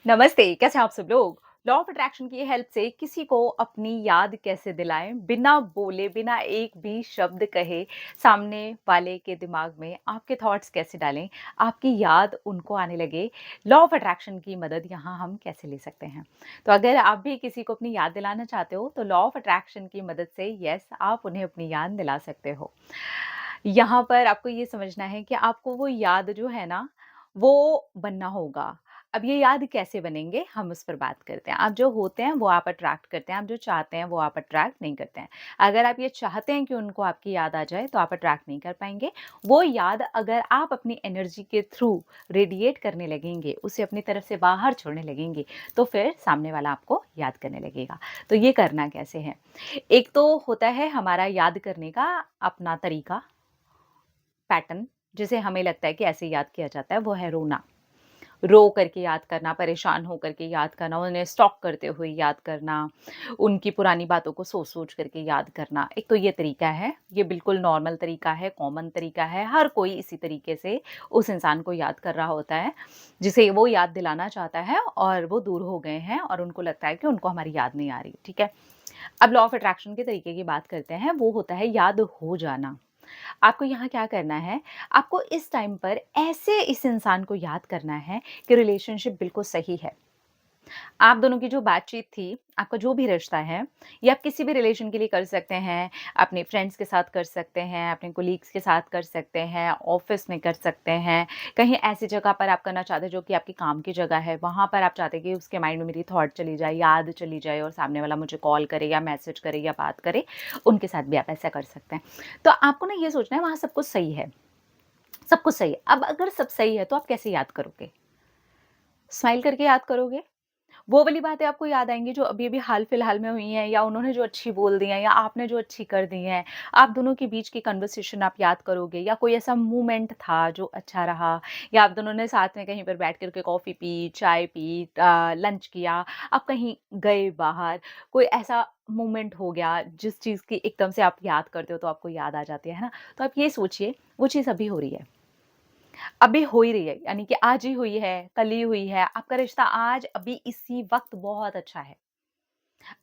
नमस्ते, कैसे हैं आप सब लोग? लॉ ऑफ अट्रैक्शन की हेल्प से किसी को अपनी याद कैसे दिलाएं, बिना बोले, बिना एक भी शब्द कहे, सामने वाले के दिमाग में आपके थॉट्स कैसे डालें, आपकी याद उनको आने लगे। लॉ ऑफ अट्रैक्शन की मदद यहाँ हम कैसे ले सकते हैं? तो अगर आप भी किसी को अपनी याद दिलाना चाहते हो, तो लॉ ऑफ अट्रैक्शन की मदद से यस, आप उन्हें अपनी याद दिला सकते हो। यहाँ पर आपको ये समझना है कि आपको वो याद जो है ना, वो बनना होगा। अब ये याद कैसे बनेंगे, हम उस पर बात करते हैं। आप जो होते हैं, वो आप अट्रैक्ट करते हैं, आप जो चाहते हैं, वो आप अट्रैक्ट नहीं करते हैं। अगर आप ये चाहते हैं कि उनको आपकी याद आ जाए, तो आप अट्रैक्ट नहीं कर पाएँगे। वो याद अगर आप अपनी एनर्जी के थ्रू रेडिएट करने लगेंगे, उसे अपनी तरफ से बाहर छोड़ने लगेंगे, तो फिर सामने वाला आपको याद करने लगेगा। तो ये करना कैसे है? एक तो होता है हमारा याद करने का अपना तरीका, पैटर्न, जिसे हमें लगता है कि ऐसे याद किया जाता है, वो है रोना। रो करके याद करना, परेशान होकर के याद करना, उन्हें स्टॉक करते हुए याद करना, उनकी पुरानी बातों को सोच-सोच करके याद करना। एक तो ये तरीका है, ये बिल्कुल नॉर्मल तरीका है, कॉमन तरीका है, हर कोई इसी तरीके से उस इंसान को याद कर रहा होता है, जिसे वो याद दिलाना चाहता है और वो दूर हो गए हैं और उनको लगता है कि उनको हमारी याद नहीं आ रही, ठीक है? अब लॉ ऑफ अट्रैक्शन के तरीके की बात करते हैं, वो होता है याद हो जाना। आपको यहाँ क्या करना है, आपको इस टाइम पर ऐसे इस इंसान को याद करना है कि रिलेशनशिप बिल्कुल सही है। आप दोनों की जो बातचीत थी, आपका जो भी रिश्ता है, ये आप किसी भी रिलेशन के लिए कर सकते हैं, अपने फ्रेंड्स के साथ कर सकते हैं, अपने कोलीग्स के साथ कर सकते हैं, ऑफ़िस में कर सकते हैं, कहीं ऐसी जगह पर आप करना चाहते हैं जो कि आपके काम की जगह है, वहाँ पर आप चाहते हैं कि उसके माइंड में मेरी थॉट चली जाए, याद चली जाए और सामने वाला मुझे कॉल करे या मैसेज करे या बात करे, उनके साथ भी आप ऐसा कर सकते हैं। तो आपको ना ये सोचना है वहाँ सब कुछ सही है, सब कुछ सही है। अब अगर सब सही है तो आप कैसे याद करोगे? स्माइल करके याद करोगे? वो वाली बातें आपको याद आएँगी जो अभी-अभी हाल-फिलहाल में हुई हैं या उन्होंने जो अच्छी बोल दी हैं या आपने जो अच्छी कर दी हैं। आप दोनों के बीच की कन्वर्सेशन आप याद करोगे या कोई ऐसा मोमेंट था जो अच्छा रहा या आप दोनों ने साथ में कहीं पर बैठ कर के कॉफ़ी पी, चाय पी, लंच किया, आप कहीं गए बाहर, कोई ऐसा मोमेंट हो गया जिस चीज़ की एकदम से आप याद करते हो तो आपको याद आ जाती है ना? तो आप ये सोचिए वो चीज़ अभी हो रही है। अभी हो ही रही है, यानी कि आज ही हुई है, कल ही हुई है, आपका रिश्ता आज अभी इसी वक़्त बहुत अच्छा है।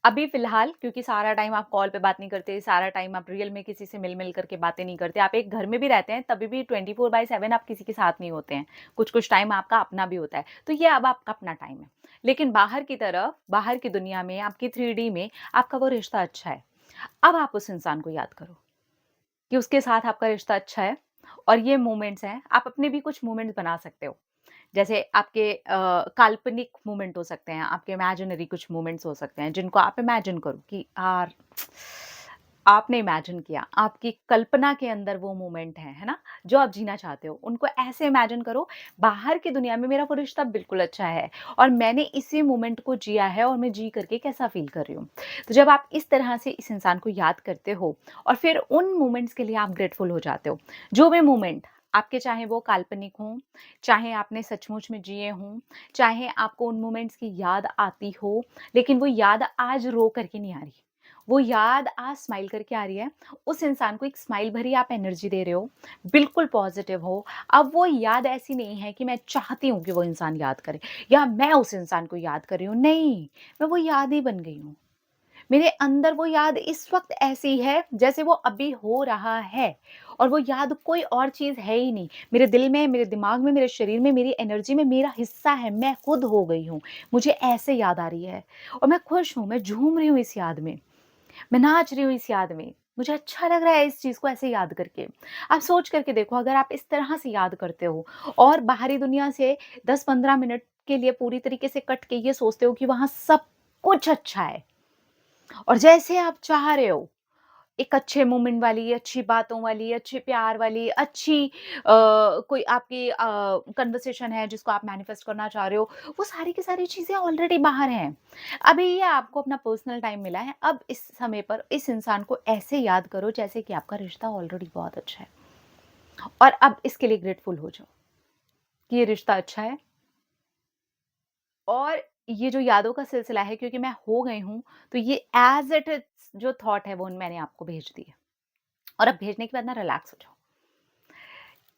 अभी फ़िलहाल क्योंकि सारा टाइम आप कॉल पे बात नहीं करते, सारा टाइम आप रियल में किसी से मिल-मिल करके बातें नहीं करते, आप एक घर में भी रहते हैं, तभी भी 24/7 आप किसी के साथ नहीं होते हैं। कुछ-कुछ टाइम आपका अपना भी होता है, तो ये अब आपका अपना टाइम है। लेकिन बाहर की तरफ, बाहर की दुनिया में, आपकी 3D में आपका वो रिश्ता अच्छा है। अब आप उस इंसान को याद करो। कि उसके साथ आपका रिश्ता अच्छा है और ये मोमेंट्स हैं, आप अपने भी कुछ मोमेंट्स बना सकते हो। जैसे आपके काल्पनिक मोमेंट हो सकते हैं, आपके इमेजिनरी कुछ मोमेंट्स हो सकते हैं, जिनको आप इमेजिन करो कि यार आपने इमेजिन किया, आपकी कल्पना के अंदर वो मोमेंट है ना? जो आप जीना चाहते हो, उनको ऐसे इमेजिन करो, बाहर की दुनिया में मेरा वो रिश्ता बिल्कुल अच्छा है और मैंने इसी मोमेंट को जिया है और मैं जी करके कैसा फ़ील कर रही हूँ। तो जब आप इस तरह से इस इंसान को याद करते हो और फिर उन मोमेंट्स के लिए आप ग्रेटफुल हो जाते हो। जो भी मोमेंट आपके चाहे वो काल्पनिक हों, चाहे आपने सचमुच में जिए हों, चाहे आपको उन मोमेंट्स की याद आती हो, लेकिन वो याद आज रो कर के नहीं आ रही। वो याद आज स्माइल करके आ रही है। उस इंसान को एक स्माइल भरी आप एनर्जी दे रहे हो, बिल्कुल पॉज़िटिव हो। अब वो याद ऐसी नहीं है कि मैं चाहती हूँ कि वो इंसान याद करे या मैं उस इंसान को याद कर रही हूँ, नहीं, मैं वो याद ही बन गई हूँ। मेरे अंदर वो याद इस वक़्त ऐसी है जैसे वो अभी हो रहा है और वो याद कोई और चीज़ है ही नहीं। मेरे दिल में, मेरे दिमाग में, मेरे शरीर में, मेरी एनर्जी में मेरा हिस्सा है, मैं खुद हो गई हूँ। मुझे ऐसे याद आ रही है और मैं खुश हूँ, मैं झूम रही हूँ इस याद में, मैं नाच रही हूँ इस याद में। मुझे अच्छा लग रहा है इस चीज़ को ऐसे याद करके। आप सोच करके देखो अगर आप इस तरह से याद करते हो और बाहरी दुनिया से 10-15 मिनट के लिए पूरी तरीके से कट के ये सोचते हो कि वहाँ सब कुछ अच्छा है। और जैसे आप चाह रहे हो, एक अच्छे मोमेंट वाली, अच्छी बातों वाली, अच्छे प्यार वाली, अच्छी कोई आपकी कन्वर्सेशन है जिसको आप मैनिफेस्ट करना चाह रहे हो, वो सारी की सारी चीज़ें ऑलरेडी बाहर हैं। अभी ये आपको अपना पर्सनल टाइम मिला है, अब इस समय पर इस इंसान को ऐसे याद करो जैसे कि आपका रिश्ता ऑलरेडी बहुत अच्छा है और अब इसके लिए ग्रेटफुल हो जाओ कि ये रिश्ता अच्छा है और ये जो यादों का सिलसिला है क्योंकि मैं हो गई हूँ, तो ये एज़ इट इज़ जो थॉट है वो मैंने आपको भेज दी है और अब भेजने के बाद ना रिलैक्स हो जाओ।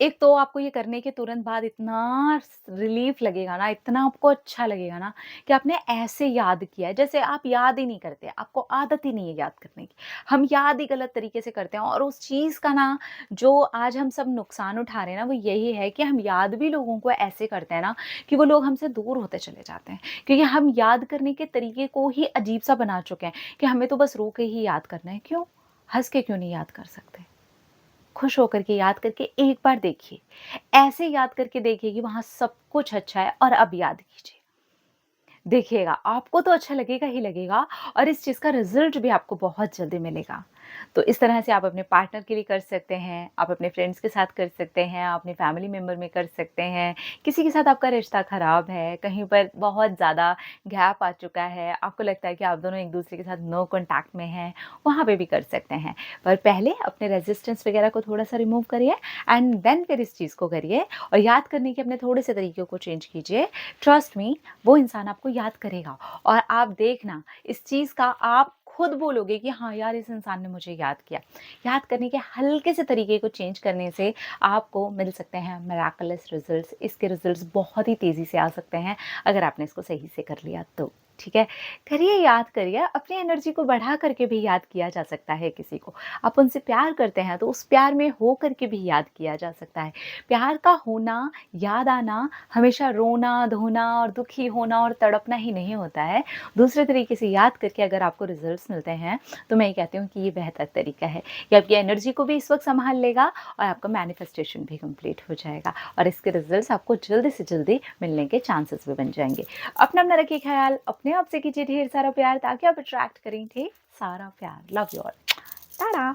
एक तो आपको ये करने के तुरंत बाद इतना रिलीफ लगेगा ना, इतना आपको अच्छा लगेगा ना कि आपने ऐसे याद किया है, जैसे आप याद ही नहीं करते, आपको आदत ही नहीं है याद करने की। हम याद ही गलत तरीके से करते हैं और उस चीज़ का ना जो आज हम सब नुकसान उठा रहे हैं ना, वो यही है कि हम याद भी लोगों को ऐसे करते हैं ना कि वो लोग हमसे दूर होते चले जाते हैं। क्योंकि हम याद करने के तरीके को ही अजीब-सा बना चुके हैं कि हमें तो बस रो के ही याद करना है। क्यों? हँस के क्यों नहीं याद कर सकते? खुश होकर के याद करके एक बार देखिए। ऐसे याद करके देखिए कि वहाँ सब कुछ अच्छा है और अब याद कीजिए। देखिएगा, आपको तो अच्छा लगेगा ही लगेगा और इस चीज़ का रिज़ल्ट भी आपको बहुत जल्दी मिलेगा। तो इस तरह से आप अपने पार्टनर के लिए कर सकते हैं, आप अपने फ्रेंड्स के साथ कर सकते हैं, आप अपने फैमिली मेंबर में कर सकते हैं। किसी के साथ आपका रिश्ता ख़राब है, कहीं पर बहुत ज़्यादा गैप आ चुका है, आपको लगता है कि आप दोनों एक-दूसरे के साथ नो कॉन्टैक्ट में हैं, वहाँ पे भी कर सकते हैं। पर पहले अपने रेज़िस्टेंस वग़ैरह को थोड़ा-सा रिमूव करिए एंड देन फिर इस चीज़ को करिए और याद करने के अपने थोड़े से तरीकों को चेंज कीजिए। ट्रस्ट मी, वो इंसान आपको याद करेगा और आप देखना इस चीज़ का आप खुद बोलोगे कि हाँ यार, इस इंसान ने मुझे याद किया। याद करने के हल्के से तरीके को चेंज करने से आपको मिल सकते हैं मिरेकलस रिजल्ट्स। इसके रिजल्ट्स बहुत ही तेज़ी से आ सकते हैं अगर आपने इसको सही से कर लिया तो। ठीक है? करिए, याद करिए, अपनी एनर्जी को बढ़ा करके भी याद किया जा सकता है किसी को। आप उनसे प्यार करते हैं तो उस प्यार में हो करके भी याद किया जा सकता है। प्यार का होना, याद आना हमेशा रोना, धोना और दुखी होना और तड़पना ही नहीं होता है। दूसरे तरीके से याद करके अगर आपको रिज़ल्ट्स मिलते हैं, तो मैं ये कहती हूँ कि ये बेहतर तरीका है। ये आपकी एनर्जी को भी इस वक़्त सँभाल लेगा और आपका मैनिफेस्टेशन भी कंप्लीट हो जाएगा और इसके रिज़ल्ट्स आपको जल्दी से जल्दी मिलने के चांसेस भी बन जाएँगे। अपना रखिए ख़्याल, अपने आप से कीजिए ढेर सारा प्यार ताकि आप अट्रैक्ट करें ढेर सारा प्यार। Love you all. टाटा।